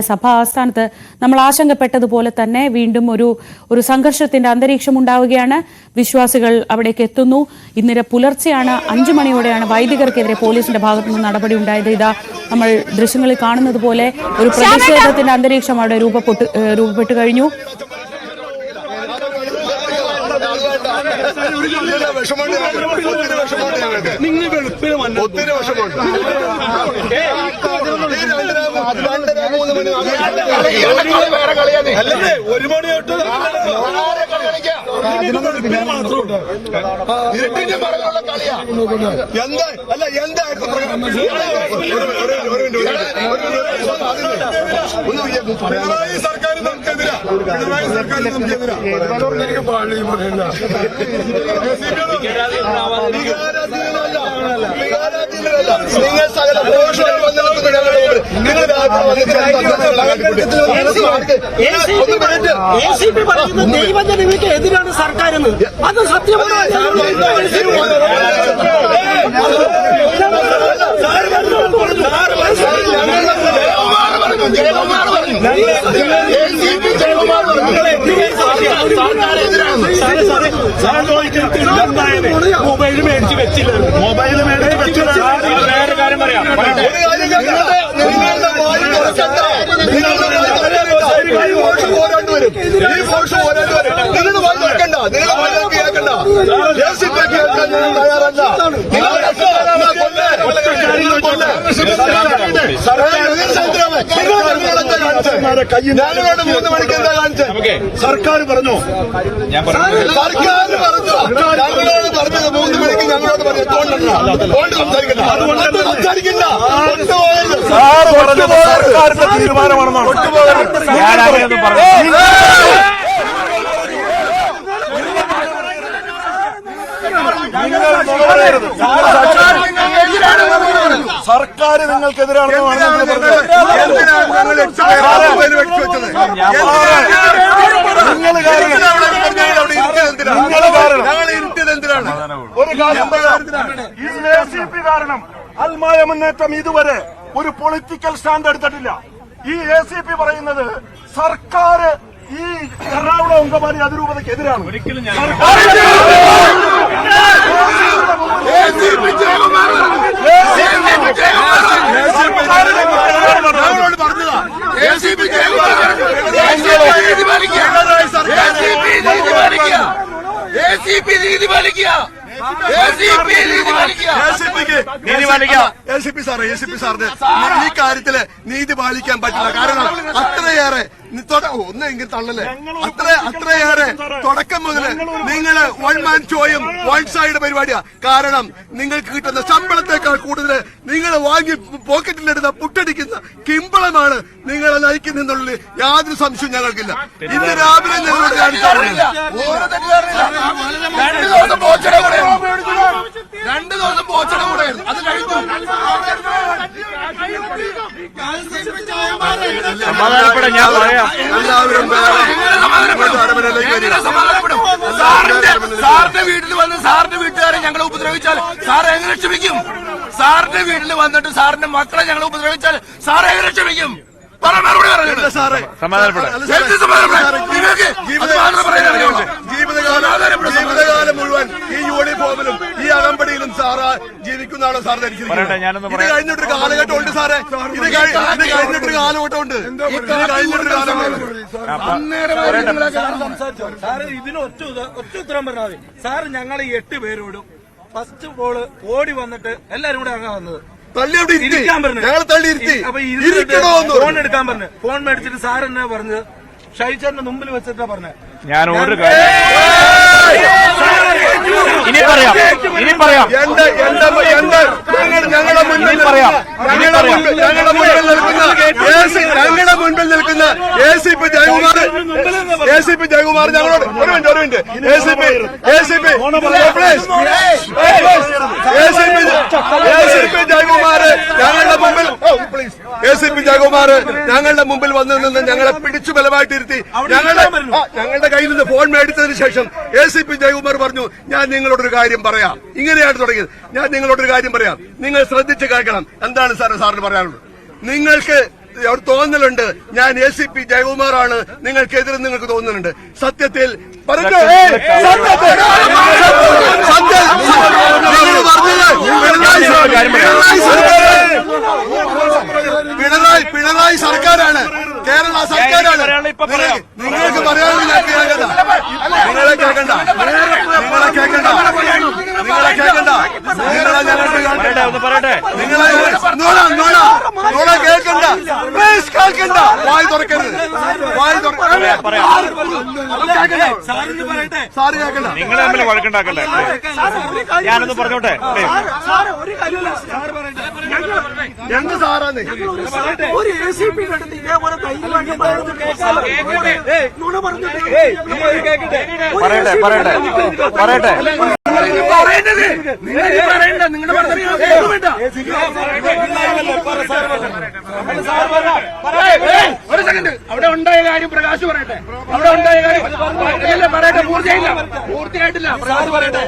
സഭാ ആസ്ഥാനത്ത് നമ്മൾ ആശങ്കപ്പെട്ടതുപോലെ തന്നെ വീണ്ടും ഒരു സംഘർഷത്തിന്റെ അന്തരീക്ഷം ഉണ്ടാവുകയാണ്. വിശ്വാസികൾ അവിടേക്ക് എത്തുന്നു. ഇന്നലെ പുലർച്ചെയാണ് 5 മണിയോടെയാണ് വൈദികർക്കെതിരെ പോലീസിന്റെ ഭാഗത്തു നിന്ന് നടപടി ഉണ്ടായത്. ഇതാ നമ്മൾ ദൃശ്യങ്ങളിൽ കാണുന്നത് പോലെ ഒരു പ്രതിഷേധത്തിന്റെ അന്തരീക്ഷം അവിടെ രൂപപ്പെട്ടു കഴിഞ്ഞു. പിണറായി സർക്കാർ നമുക്കെതിരാ, പിണറായി സർക്കാർ നമുക്കെതിരാ. നിങ്ങൾ സകല ദോഷങ്ങൾ വന്നിട്ടുണ്ട് ഞങ്ങളുടെ നിയമജനങ്ങൾക്ക് എതിരാണ് സർക്കാരെന്ന്. അത് സത്യമാണ്. മൊബൈൽ മേടിച്ച് വെച്ചില്ല. മൊബൈൽ മേടിച്ച് വെച്ചില്ല. വേറെ കാര്യം പറയാം. നിങ്ങളുടെ വായി തുറക്കണ്ട, നിങ്ങളുടെ വായി കേൾക്കണ്ട. തയ്യാറല്ല. ഞങ്ങളോട് 3 മണിക്ക് എന്താ കാണിച്ചത്? സർക്കാർ പറഞ്ഞു, സർക്കാർ പറഞ്ഞു, ഞങ്ങളോട് പറഞ്ഞത് 3 മണിക്ക് ഞങ്ങളോട് പറഞ്ഞു. അതുകൊണ്ട് സംസാരിക്കണ്ട, അതുകൊണ്ട് സംസാരിക്കണ്ട. സർക്കാരിന്റെ തീരുമാനമാണെന്നാണ്. സർക്കാർ നിങ്ങൾക്കെതിരാണെന്നാണ് ഒരു കാരണം അൽമായ മുന്നേറ്റം ഇതുവരെ ഒരു പൊളിറ്റിക്കൽ സ്റ്റാൻഡ് എടുത്തിട്ടില്ല. ഈ ACP പറയുന്നത് സർക്കാർ ഈ എറണാകുളം അങ്കമാലി അതിരൂപതയ്ക്ക് എതിരാണ്. ഒരിക്കലും ACP സാറിന് ഈ കാര്യത്തില് നീതി പാലിക്കാൻ പറ്റില്ല. കാരണം അത്രയേറെ ഒന്നെങ്കിൽ തള്ളല്ലേ, അത്രയേറെ തുടക്കം മുതല് നിങ്ങള് 1 മാൻ ഷോയും 1 സൈഡ് പരിപാടിയാ. കാരണം നിങ്ങൾക്ക് കിട്ടുന്ന ശമ്പളത്തെക്കാൾ കൂടുതൽ നിങ്ങൾ വാങ്ങി പോക്കറ്റിലെടുത്ത പുട്ടടിക്കുന്ന കിമ്പളമാണ് നിങ്ങളെ നയിക്കുന്നുള്ള യാതൊരു സംശയവും ഞങ്ങൾക്കില്ല. ഇന്ന് രാവിലെ ഞങ്ങളോട് കാണിച്ചില്ല. 2 ദിവസം പോച്ചട കൂടെ അത് കഴിഞ്ഞു. സാറിന്റെ വീട്ടിൽ വന്ന് സാറിന്റെ വീട്ടുകാരെ ഞങ്ങളെ ഉപദ്രവിച്ചാൽ സാർ എങ്ങനെ ക്ഷമിക്കും? സാറിന്റെ വീട്ടിൽ വന്നിട്ട് സാറിന്റെ മക്കളെ ഞങ്ങളെ ഉപദ്രവിച്ചാൽ സാർ എങ്ങനെ ക്ഷമിക്കും? ജീവിതകാലം മുഴുവൻ ഈ യൂണിഫോമിലും ഈ അകമ്പടിയിലും സാറ് ജീവിക്കുന്നതാണോ സാർ ധരിച്ചിരിക്കുന്നത്? ഇത് കഴിഞ്ഞിട്ടൊരു കാലഘട്ടം ഉണ്ട് സാറേ. ഇത് കഴിഞ്ഞിട്ടൊരു കാലഘട്ടം ഉണ്ട്. സാറ് ഇതിന് ഒറ്റ ഉത്തരം പറഞ്ഞാൽ മതി. സാർ ഞങ്ങൾ 8 പേരോടും ഫസ്റ്റ് ബോള് ഓടി വന്നിട്ട് എല്ലാരും കൂടെ ഇറങ്ങാൻ വന്നത്. ഇരിക്കാൻ പറഞ്ഞു. അപ്പൊ ഫോൺ എടുക്കാൻ പറഞ്ഞു. ഫോൺ മേടിച്ചിട്ട് സാർ എന്നാ പറഞ്ഞത്? ഷൈച്ചറിന്റെ മുമ്പിൽ വെച്ചിട്ടാ പറഞ്ഞത്. ഞാൻ ഒരു ഇനി പറയാം ഞങ്ങളുടെ മുൻപിൽ നിൽക്കുന്ന ACP ജയകുമാർ ഞങ്ങളോട് ഒരു മിനിറ്റ് ACP ഞങ്ങളുടെ മുമ്പിൽ വന്നു നിന്ന് ഞങ്ങളെ പിടിച്ചു ബലമായിട്ടിരുത്തി. ഞങ്ങളുടെ കയ്യിൽ നിന്ന് ഫോൺ മേടിച്ചതിന് ശേഷം ACP ജയകുമാർ പറഞ്ഞു, ഞാൻ നിങ്ങളോടൊരു കാര്യം പറയാം. ഇങ്ങനെയാണ് തുടങ്ങിയത്. ഞാൻ നിങ്ങളോടൊരു കാര്യം പറയാം, നിങ്ങൾ ശ്രദ്ധിച്ച് കേൾക്കണം. എന്താണ് സാറിന് പറയാനുള്ളത്? നിങ്ങൾക്ക് ഒരു തോന്നലുണ്ട് ഞാൻ ACP ജയകുമാറാണ് നിങ്ങൾക്കെതിരെ നിങ്ങൾക്ക് തോന്നുന്നുണ്ട്. സത്യത്തിൽ നിങ്ങൾ പിണറായി സർക്കാരാണ്, കേരള സർക്കാരാണ്. നിങ്ങൾക്ക് പറയാനുള്ള നിങ്ങളെ കേൾക്കണ്ട, നിങ്ങളെ കേൾക്കണ്ട, നിങ്ങളെ കേൾക്കണ്ട, നിങ്ങളെ കേൾക്കണ്ട, പ്ലീസ് കേൾക്കണ്ട. വായി തുറക്കരുത്, വായി സാറ് കേൾക്കണ്ട. നിങ്ങൾ തമ്മിൽ വഴക്കുണ്ടാക്കല്ലേ? ഞാനൊന്ന് പറഞ്ഞോട്ടെ. എന്ത് സാറാന്ന് ഒരു ACP എടുത്ത് ഇതേപോലെ പറയട്ടെ പറയട്ടെ പറയട്ടെ ഒരു സെക്കൻഡ്. അവിടെ ഉണ്ടായ കാര്യം പ്രകാശ് പറയട്ടെ. അവിടെ ഉണ്ടായ കാര്യം പറയട്ടെ. പൂർത്തിയായിട്ടില്ല. പ്രകാശ് പറയട്ടെ.